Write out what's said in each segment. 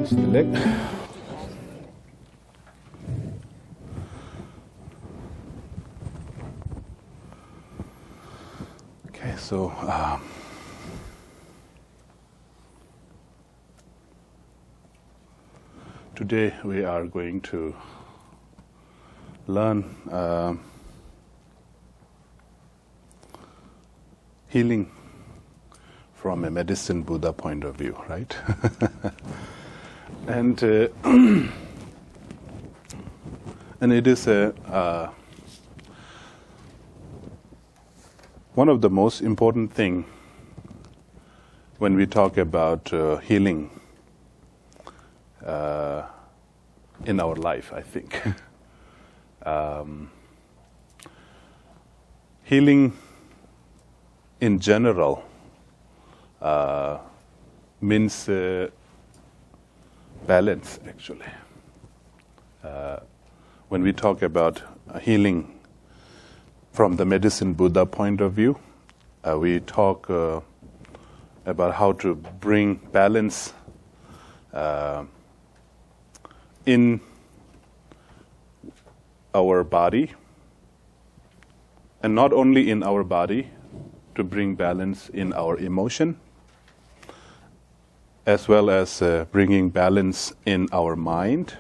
Release the leg. Okay, so today we are going to learn healing from a medicine Buddha point of view, right? And and it is one of the most important thing when we talk about healing in our life, I think. Healing in general means balance, actually. When we talk about healing from the medicine Buddha point of view, we talk about how to bring balance in our body, and not only in our body, to bring balance in our emotion, as well as bringing balance in our mind,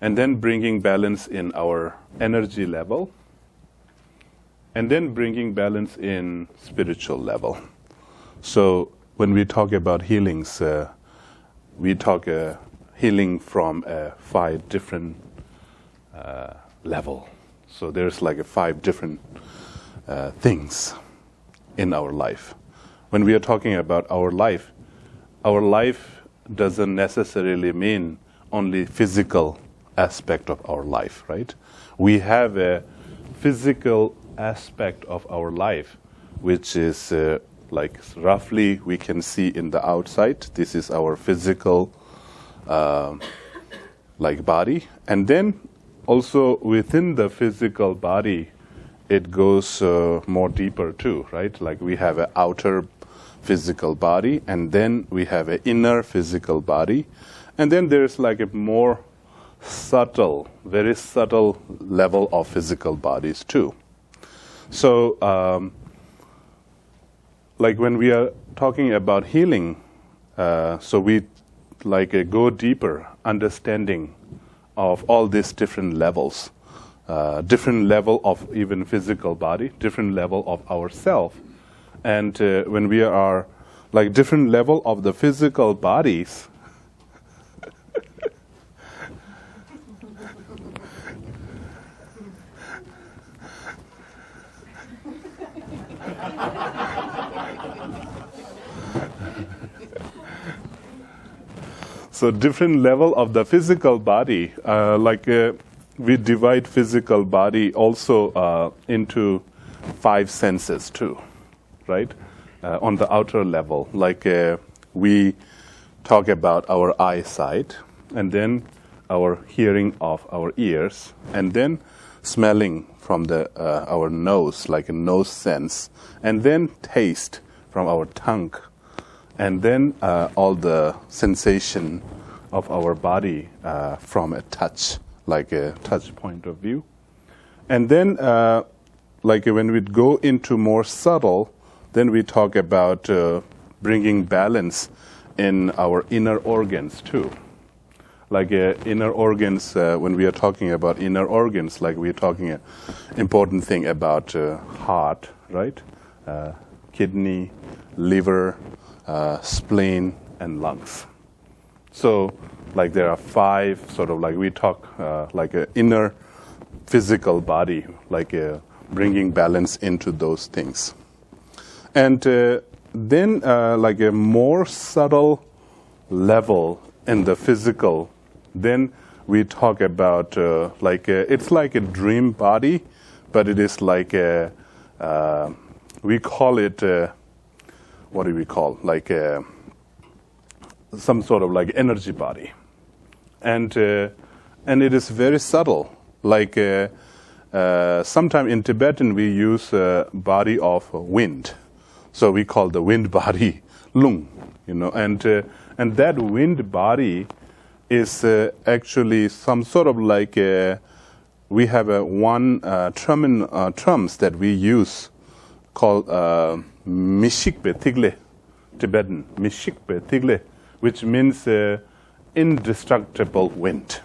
and then bringing balance in our energy level, and then bringing balance in spiritual level. So when we talk about healings, we talk healing from 5 different level. So there's like 5 different things in our life. When we are talking about our life doesn't necessarily mean only physical aspect of our life, right? We have a physical aspect of our life, which is like roughly we can see in the outside. This is our physical like body. And then also within the physical body, it goes more deeper too, right? Like we have an outer physical body, and then we have an inner physical body, and then there's like a more subtle, very subtle level of physical bodies too. So like when we are talking about healing, so we like go deeper understanding of all these different levels, different level of even physical body, different level of ourself. And when we are like different level of the physical bodies, so different level of the physical body, we divide physical body also into 5 senses too, right? On the outer level, like we talk about our eyesight, and then our hearing of our ears, and then smelling from the our nose, like a nose sense, and then taste from our tongue, and then all the sensation of our body from a touch, like a touch point of view. And then like when we go into more subtle, then we talk about bringing balance in our inner organs too. Like inner organs, when we are talking about inner organs, like we're talking an important thing about heart, right? Kidney, liver, spleen, and lungs. So like there are 5 sort of like we talk like an inner physical body, like bringing balance into those things. And then like a more subtle level in the physical, then we talk about it's like a dream body, but it is like a, we call it, what do we call, like some sort of like energy body. And it is very subtle, like sometime in Tibetan we use body of wind. So we call the wind body lung, and that wind body is actually some sort of like we have one terms that we use called mishikpe tigle, Tibetan mishikpe tigle, which means indestructible wind.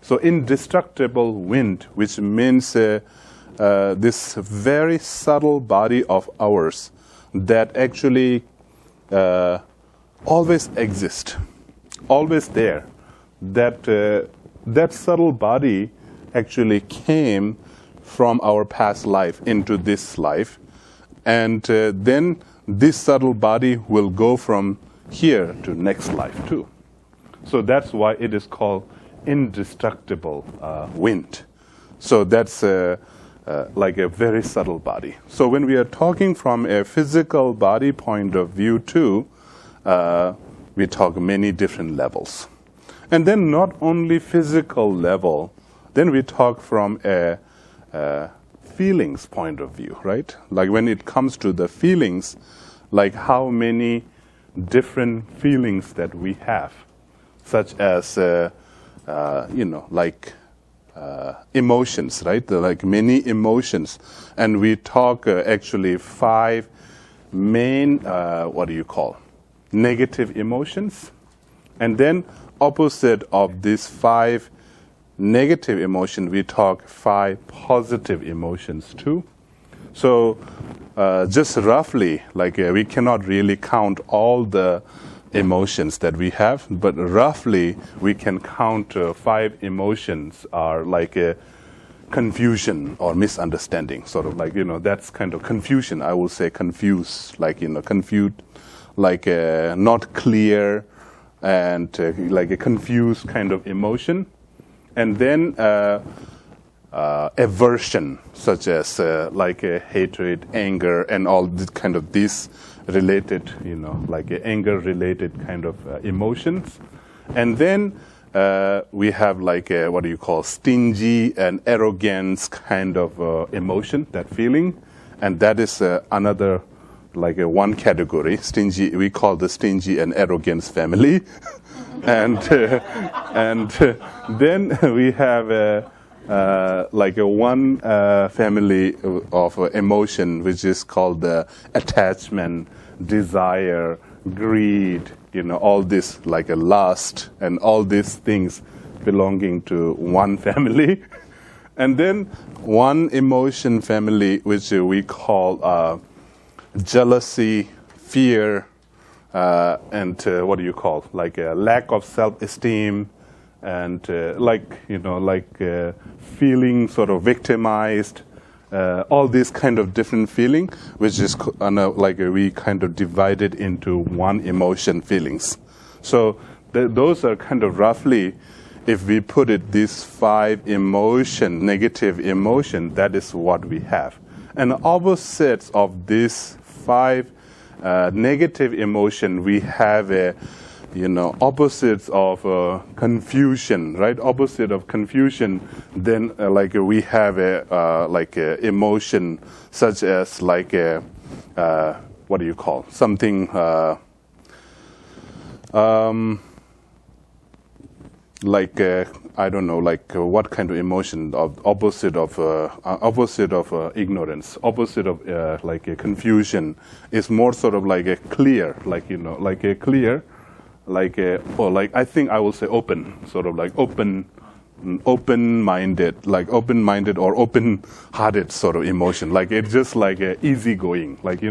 So indestructible wind, which means this very subtle body of ours that actually always exists, always there. That subtle body actually came from our past life into this life, and then this subtle body will go from here to next life too. So that's why it is called indestructible wind. So that's like a very subtle body. So when we are talking from a physical body point of view too, we talk many different levels. And then not only physical level, then we talk from a feelings point of view, right? Like when it comes to the feelings, like how many different feelings that we have, such as, like emotions, right? Like many emotions. And we talk actually 5 main, negative emotions. And then opposite of these 5 negative emotions, we talk 5 positive emotions too. So just roughly, like we cannot really count all the emotions that we have, but roughly we can count 5 emotions are like a confusion or misunderstanding, sort of like, that's kind of confusion. I will say confused, like, confused, like not clear, and like a confused kind of emotion. And then aversion, such as like hatred, anger, and all this kind of these related, like anger related kind of emotions. And then we have like stingy and arrogance kind of emotion, that feeling. And that is another, like one category. Stingy, we call the stingy and arrogance family. and then we have like one family of emotion, which is called the attachment, desire, greed, all this, like a lust, and all these things belonging to one family. And then one emotion family, which we call jealousy, fear, and like a lack of self-esteem, and feeling sort of victimized, all these kind of different feeling, which is like we kind of divided into one emotion feelings. So those are kind of roughly, if we put it, these 5 emotion, negative emotion, that is what we have. And opposites of these 5 negative emotion, we have a opposites of confusion, right? Opposite of confusion, then like we have a like a emotion such as like a something like I don't know, like what kind of emotion of opposite of ignorance, opposite of like a confusion is more sort of like a clear, like like a clear. Like I think I will say open, sort of like open-minded, like open-minded or open-hearted sort of emotion. Like it's just like easygoing, like